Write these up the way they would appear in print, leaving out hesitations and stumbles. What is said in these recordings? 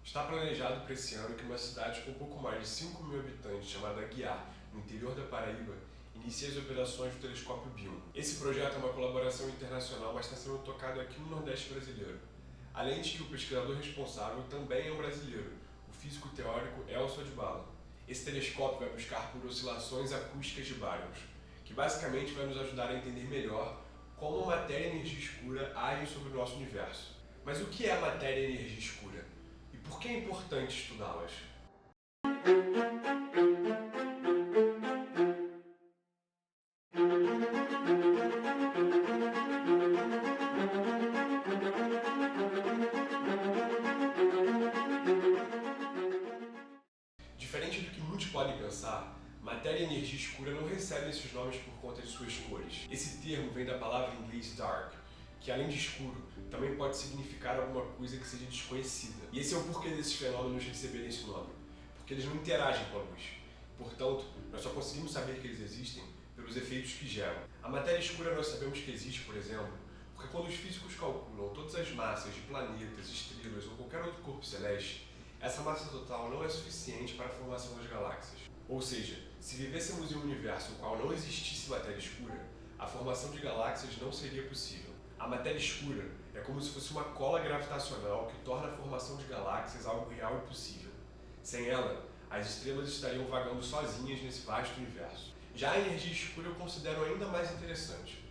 Está planejado para esse ano que uma cidade com um pouco mais de 5 mil habitantes, chamada Aguiar, no interior da Paraíba, inicie as operações do telescópio BIM. Esse projeto é uma colaboração internacional, mas está sendo tocado aqui no Nordeste brasileiro. Além de que o pesquisador responsável também é um brasileiro, o físico teórico Elcio Adbala. Esse telescópio vai buscar por oscilações acústicas de baryons, que basicamente vai nos ajudar a entender melhor como a matéria e energia escura agem sobre o nosso universo. Mas o que é matéria e energia escura? E por que é importante estudá-las? Diferente do que muitos podem pensar, matéria e energia escura não recebem esses nomes por conta de suas cores. Esse termo vem da palavra em inglês dark, que além de escuro, também pode significar alguma coisa que seja desconhecida. E esse é o porquê desses fenômenos receberem esse nome, porque eles não interagem com a luz. Portanto, nós só conseguimos saber que eles existem pelos efeitos que geram. A matéria escura nós sabemos que existe, por exemplo, porque quando os físicos calculam todas as massas de planetas, estrelas ou qualquer outro corpo celeste, essa massa total não é suficiente para a formação das galáxias. Ou seja, se vivêssemos em um universo no qual não existisse matéria escura, a formação de galáxias não seria possível. A matéria escura é como se fosse uma cola gravitacional que torna a formação de galáxias algo real e possível. Sem ela, as estrelas estariam vagando sozinhas nesse vasto universo. Já a energia escura eu considero ainda mais interessante.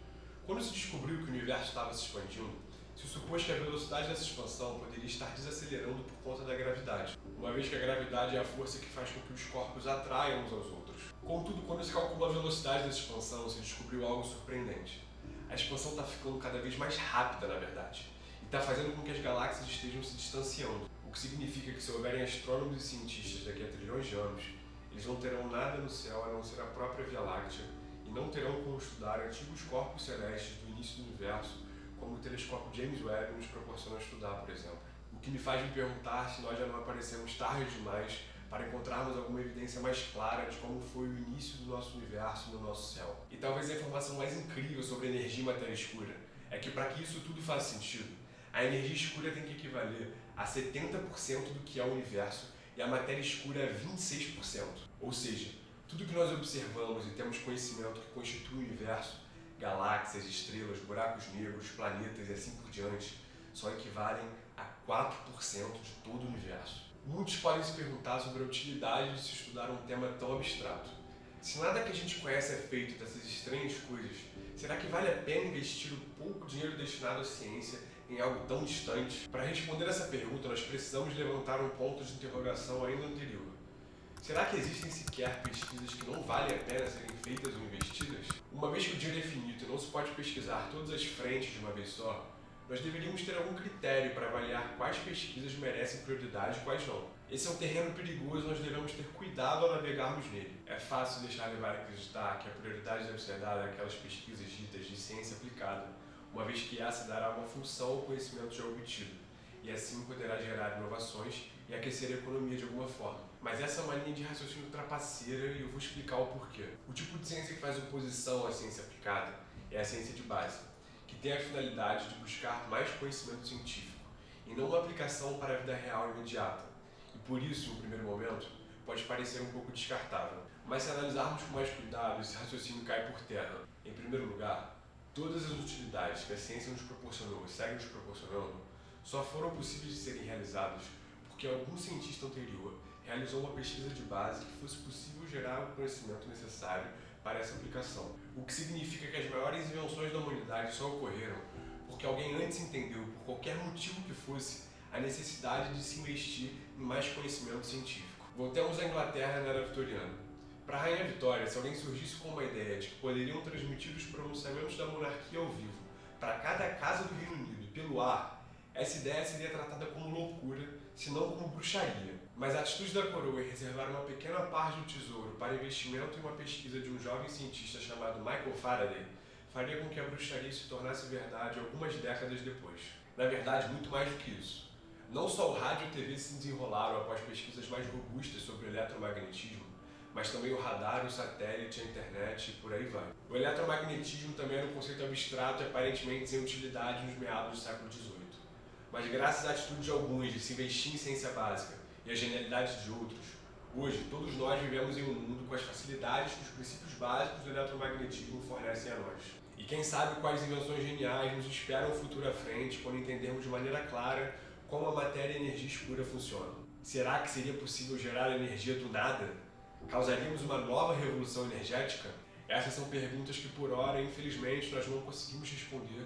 Quando se descobriu que o universo estava se expandindo, se supôs que a velocidade dessa expansão poderia estar desacelerando por conta da gravidade, uma vez que a gravidade é a força que faz com que os corpos atraiam uns aos outros. Contudo, quando se calculou a velocidade dessa expansão, se descobriu algo surpreendente. A expansão está ficando cada vez mais rápida, na verdade, e está fazendo com que as galáxias estejam se distanciando, o que significa que se houverem astrônomos e cientistas daqui a trilhões de anos, eles não terão nada no céu a não ser a própria Via Láctea e não terão como estudar antigos corpos celestes do início do universo, como o telescópio James Webb nos proporciona estudar, por exemplo. O que me faz me perguntar se nós já não aparecemos tarde demais para encontrarmos alguma evidência mais clara de como foi o início do nosso universo no nosso céu. E talvez a informação mais incrível sobre energia e matéria escura é que para que isso tudo faça sentido, a energia escura tem que equivaler a 70% do que é o universo e a matéria escura é 26%. Ou seja, tudo que nós observamos e temos conhecimento que constitui o universo, galáxias, estrelas, buracos negros, planetas e assim por diante, só equivalem a 4% de todo o universo. Muitos podem se perguntar sobre a utilidade de se estudar um tema tão abstrato. Se nada que a gente conhece é feito dessas estranhas coisas, será que vale a pena investir o pouco dinheiro destinado à ciência em algo tão distante? Para responder essa pergunta, nós precisamos levantar um ponto de interrogação ainda anterior. Será que existem sequer pesquisas que não valem a pena serem feitas ou investidas? Uma vez que o dinheiro é finito e não se pode pesquisar todas as frentes de uma vez só, nós deveríamos ter algum critério para avaliar quais pesquisas merecem prioridade e quais não. Esse é um terreno perigoso e nós devemos ter cuidado ao navegarmos nele. É fácil deixar levar a acreditar que a prioridade deve ser dada àquelas pesquisas ditas de ciência aplicada, uma vez que essa dará uma função ao conhecimento já obtido, e assim poderá gerar inovações e aquecer a economia de alguma forma. Mas essa é uma linha de raciocínio trapaceira e eu vou explicar o porquê. O tipo de ciência que faz oposição à ciência aplicada é a ciência de base, que tem a finalidade de buscar mais conhecimento científico, e não uma aplicação para a vida real imediata. E por isso, em um primeiro momento, pode parecer um pouco descartável. Mas se analisarmos com mais cuidado, esse raciocínio cai por terra. Em primeiro lugar, todas as utilidades que a ciência nos proporcionou e segue nos proporcionando só foram possíveis de serem realizadas porque algum cientista anterior realizou uma pesquisa de base que fosse possível gerar o conhecimento necessário para essa aplicação. O que significa que as maiores invenções da humanidade só ocorreram porque alguém antes entendeu, por qualquer motivo que fosse, a necessidade de se investir em mais conhecimento científico. Voltemos à Inglaterra na era vitoriana. Para a Rainha Vitória, se alguém surgisse com uma ideia de que poderiam transmitir os pronunciamentos da monarquia ao vivo para cada casa do Reino Unido pelo ar, essa ideia seria tratada como loucura, se não como bruxaria. Mas a atitude da coroa em reservar uma pequena parte do tesouro para investimento em uma pesquisa de um jovem cientista chamado Michael Faraday faria com que a bruxaria se tornasse verdade algumas décadas depois. Na verdade, muito mais do que isso. Não só o rádio e a TV se desenrolaram após pesquisas mais robustas sobre o eletromagnetismo, mas também o radar, o satélite, a internet e por aí vai. O eletromagnetismo também era um conceito abstrato e aparentemente sem utilidade nos meados do século XVIII. Mas graças à atitude de alguns de se investir em ciência básica e a genialidade de outros, hoje todos nós vivemos em um mundo com as facilidades que os princípios básicos do eletromagnetismo fornecem a nós. E quem sabe quais invenções geniais nos esperam um futuro à frente quando entendermos de maneira clara como a matéria e a energia escura funcionam. Será que seria possível gerar energia do nada? Causaríamos uma nova revolução energética? Essas são perguntas que por hora, infelizmente, nós não conseguimos responder,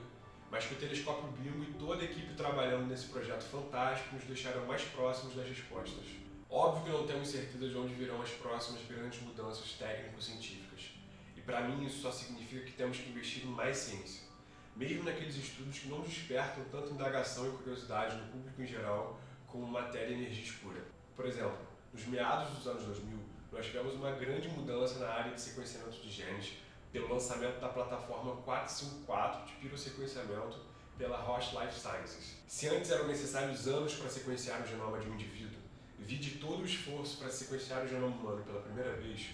mas que o Telescópio Bingo e toda a equipe trabalhando nesse projeto fantástico nos deixaram mais próximos das respostas. Óbvio que não temos certeza de onde virão as próximas grandes mudanças técnico-científicas. E para mim isso só significa que temos que investir em mais ciência. Mesmo naqueles estudos que não despertam tanta indagação e curiosidade no público em geral como matéria e energia escura. Por exemplo, nos meados dos anos 2000, nós tivemos uma grande mudança na área de sequenciamento de genes pelo lançamento da plataforma 454 de pirossequenciamento pela Roche Life Sciences. Se antes eram necessários anos para sequenciar o genoma de um indivíduo, vide todo o esforço para sequenciar o genoma humano pela primeira vez,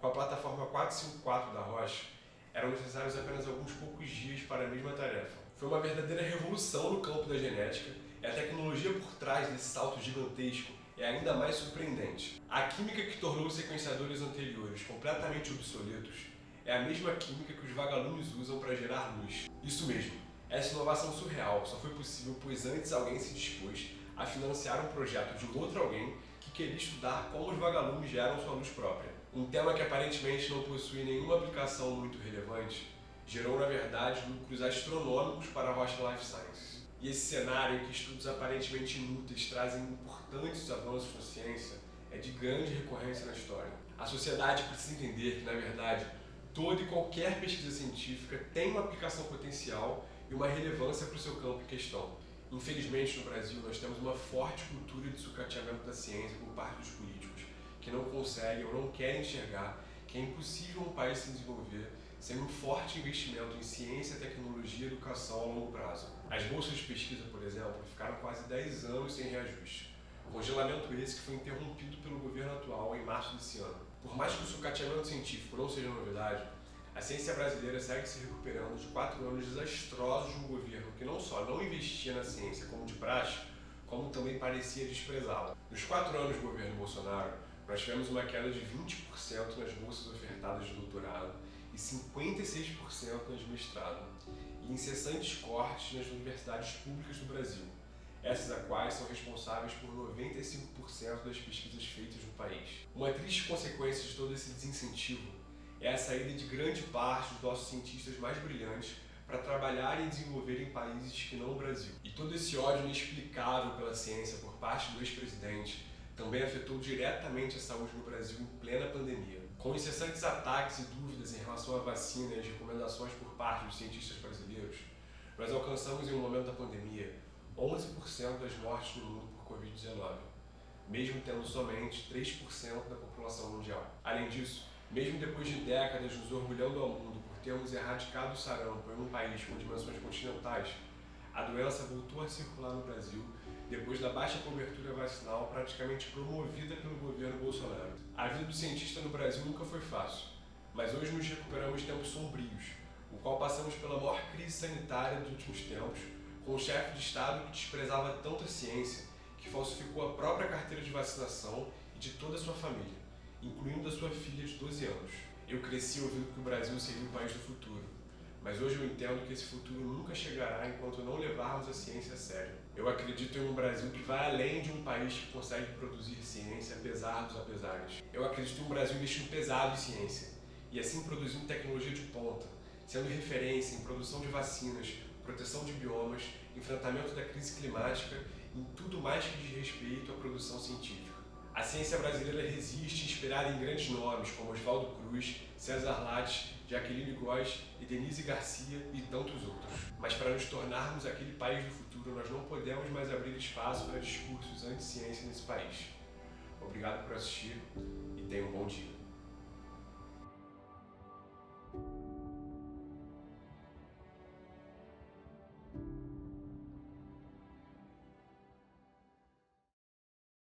com a plataforma 454 da Roche, eram necessários apenas alguns poucos dias para a mesma tarefa. Foi uma verdadeira revolução no campo da genética e a tecnologia por trás desse salto gigantesco é ainda mais surpreendente. A química que tornou os sequenciadores anteriores completamente obsoletos é a mesma química que os vagalumes usam para gerar luz. Isso mesmo, essa inovação surreal só foi possível pois antes alguém se dispôs a financiar um projeto de um outro alguém que queria estudar como os vagalumes geram sua luz própria. Um tema que aparentemente não possui nenhuma aplicação muito relevante, gerou na verdade lucros astronômicos para a Roche Life Sciences. E esse cenário em que estudos aparentemente inúteis trazem importantes avanços na ciência é de grande recorrência na história. A sociedade precisa entender que, na verdade, toda e qualquer pesquisa científica tem uma aplicação potencial e uma relevância para o seu campo em questão. Infelizmente, no Brasil, nós temos uma forte cultura de sucateamento da ciência por parte dos políticos, que não conseguem ou não querem enxergar que é impossível um país se desenvolver sem um forte investimento em ciência, tecnologia e educação a longo prazo. As bolsas de pesquisa, por exemplo, ficaram quase 10 anos sem reajuste. Congelamento esse que foi interrompido pelo governo atual em março desse ano. Por mais que o sucateamento científico não seja novidade, a ciência brasileira segue se recuperando de 4 anos desastrosos de um governo que não só não investia na ciência como de praxe, como também parecia desprezá-la. Nos 4 anos do governo Bolsonaro, nós tivemos uma queda de 20% nas bolsas ofertadas de doutorado e 56% nas de mestrado, e incessantes cortes nas universidades públicas do Brasil, essas a quais são responsáveis por 95% das pesquisas feitas no país. Uma triste consequência de todo esse desincentivo é a saída de grande parte dos nossos cientistas mais brilhantes para trabalhar e desenvolver em países que não o Brasil. E todo esse ódio inexplicável pela ciência por parte do ex-presidente também afetou diretamente a saúde no Brasil em plena pandemia. Com incessantes ataques e dúvidas em relação à vacina e as recomendações por parte dos cientistas brasileiros, nós alcançamos em um momento da pandemia 11% das mortes no mundo por Covid-19, mesmo tendo somente 3% da população mundial. Além disso, mesmo depois de décadas nos orgulhando ao mundo por termos erradicado o sarampo em um país com dimensões continentais, a doença voltou a circular no Brasil depois da baixa cobertura vacinal praticamente promovida pelo governo Bolsonaro. A vida do cientista no Brasil nunca foi fácil, mas hoje nos recuperamos de tempos sombrios, o qual passamos pela maior crise sanitária dos últimos tempos, com um chefe de Estado que desprezava tanto a ciência que falsificou a própria carteira de vacinação e de toda a sua família, incluindo a sua filha de 12 anos. Eu cresci ouvindo que o Brasil seria o país do futuro, mas hoje eu entendo que esse futuro nunca chegará enquanto não levarmos a ciência a sério. Eu acredito em um Brasil que vai além de um país que consegue produzir ciência apesar dos apesares. Eu acredito em um Brasil investindo pesado em ciência e assim produzindo tecnologia de ponta, sendo referência em produção de vacinas, proteção de biomas, enfrentamento da crise climática e em tudo mais que diz respeito à produção científica. A ciência brasileira resiste inspirada em grandes nomes como Oswaldo Cruz, César Lattes, Jaqueline Góes e Denise Garcia e tantos outros. Mas para nos tornarmos aquele país do futuro, nós não podemos mais abrir espaço para discursos anti-ciência nesse país. Obrigado por assistir e tenha um bom dia.